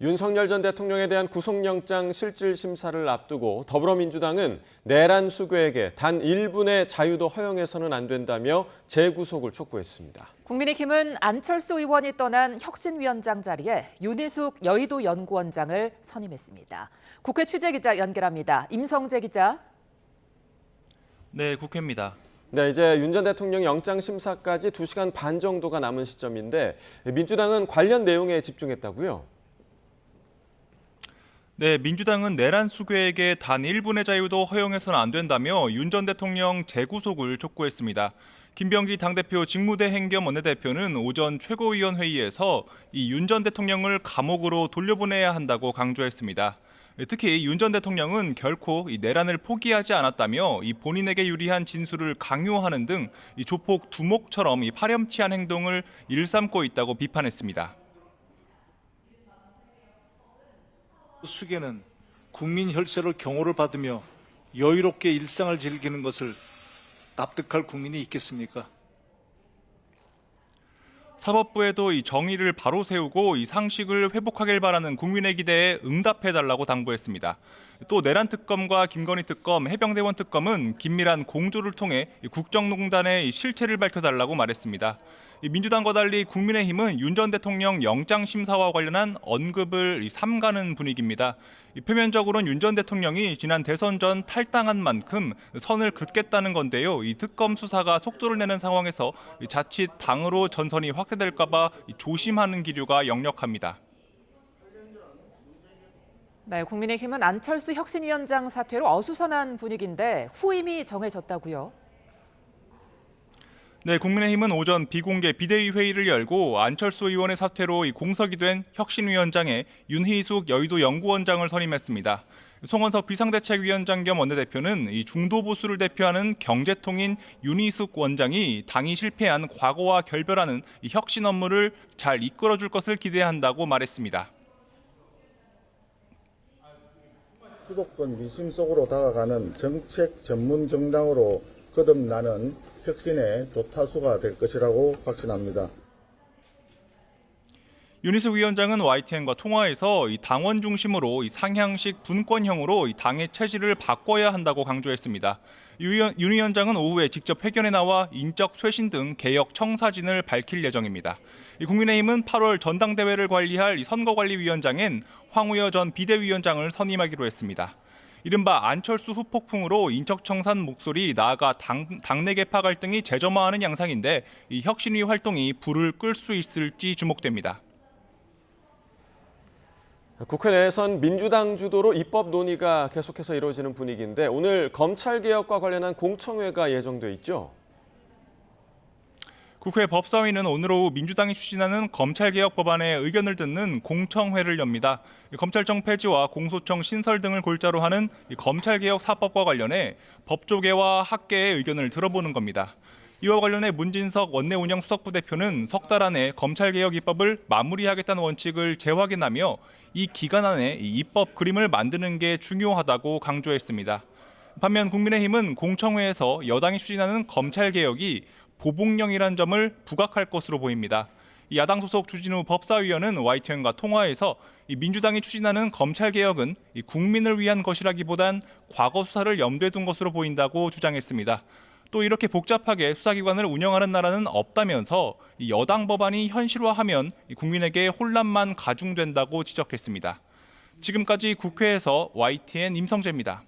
윤석열 전 대통령에 대한 구속영장 실질 심사를 앞두고 더불어민주당은 내란 수괴에게 단 1분의 자유도 허용해서는 안 된다며 재구속을 촉구했습니다. 국민의힘은 안철수 의원이 떠난 혁신위원장 자리에 윤희숙 여의도 연구원장을 선임했습니다. 국회 취재기자 연결합니다. 임성재 기자. 네, 국회입니다. 네, 이제 윤 전 대통령 영장 심사까지 2시간 반 정도가 남은 시점인데 민주당은 관련 내용에 집중했다고요? 네, 민주당은 내란 수괴에게 단 1분의 자유도 허용해서는 안 된다며 윤 전 대통령 재구속을 촉구했습니다. 김병기 당대표 직무대행 겸 원내대표는 오전 최고위원회의에서 이 윤 전 대통령을 감옥으로 돌려보내야 한다고 강조했습니다. 특히 윤 전 대통령은 결코 이 내란을 포기하지 않았다며 이 본인에게 유리한 진술을 강요하는 등 이 조폭 두목처럼 이 파렴치한 행동을 일삼고 있다고 비판했습니다. 수괴는 국민 혈세로 경호를 받으며 여유롭게 일상을 즐기는 것을 납득할 국민이 있겠습니까? 사법부에도 이 정의를 바로 세우고 이 상식을 회복하길 바라는 국민의 기대에 응답해달라고 당부했습니다. 또 내란 특검과 김건희 특검, 해병대원 특검은 긴밀한 공조를 통해 국정농단의 실체를 밝혀달라고 말했습니다. 민주당과 달리 국민의힘은 윤 전 대통령 영장 심사와 관련한 언급을 삼가는 분위기입니다. 표면적으로는 윤 전 대통령이 지난 대선 전 탈당한 만큼 선을 긋겠다는 건데요. 이 특검 수사가 속도를 내는 상황에서 자칫 당으로 전선이 확대될까 봐 조심하는 기류가 역력합니다. 네, 국민의힘은 안철수 혁신위원장 사퇴로 어수선한 분위기인데 후임이 정해졌다고요? 네, 국민의힘은 오전 비공개 비대위 회의를 열고 안철수 의원의 사퇴로 공석이 된 혁신위원장에 윤희숙 여의도 연구원장을 선임했습니다. 송원석 비상대책위원장 겸 원내대표는 이 중도보수를 대표하는 경제통인 윤희숙 원장이 당이 실패한 과거와 결별하는 이 혁신 업무를 잘 이끌어줄 것을 기대한다고 말했습니다. 수도권 민심 속으로 다가가는 정책 전문 정당으로 거듭나는 혁신의 조타수가 될 것이라고 확신합니다. 윤희숙 위원장은 YTN과 통화에서 이 당원 중심으로 이 상향식 분권형으로 이 당의 체질을 바꿔야 한다고 강조했습니다. 윤 위원장은 오후에 직접 회견에 나와 인적 쇄신 등 개혁 청사진을 밝힐 예정입니다. 국민의힘은 8월 전당대회를 관리할 선거관리위원장엔 황우여 전 비대위원장을 선임하기로 했습니다. 이른바 안철수 후폭풍으로 인적청산 목소리 나아가 당내 계파 갈등이 재점화하는 양상인데 이 혁신위 활동이 불을 끌 수 있을지 주목됩니다. 국회 내에선 민주당 주도로 입법 논의가 계속해서 이루어지는 분위기인데 오늘 검찰개혁과 관련한 공청회가 예정돼 있죠? 국회 법사위는 오늘 오후 민주당이 추진하는 검찰개혁 법안에 의견을 듣는 공청회를 엽니다. 검찰청 폐지와 공소청 신설 등을 골자로 하는 검찰개혁 사법과 관련해 법조계와 학계의 의견을 들어보는 겁니다. 이와 관련해 문진석 원내운영수석부 대표는 석 달 안에 검찰개혁 입법을 마무리하겠다는 원칙을 재확인하며 이 기간 안에 입법 그림을 만드는 게 중요하다고 강조했습니다. 반면 국민의힘은 공청회에서 여당이 추진하는 검찰개혁이 보복령이란 점을 부각할 것으로 보입니다. 야당 소속 주진우 법사위원은 YTN과 통화에서 민주당이 추진하는 검찰개혁은 국민을 위한 것이라기보단 과거 수사를 염두에 둔 것으로 보인다고 주장했습니다. 또 이렇게 복잡하게 수사기관을 운영하는 나라는 없다면서 여당 법안이 현실화하면 국민에게 혼란만 가중된다고 지적했습니다. 지금까지 국회에서 YTN 임성재입니다.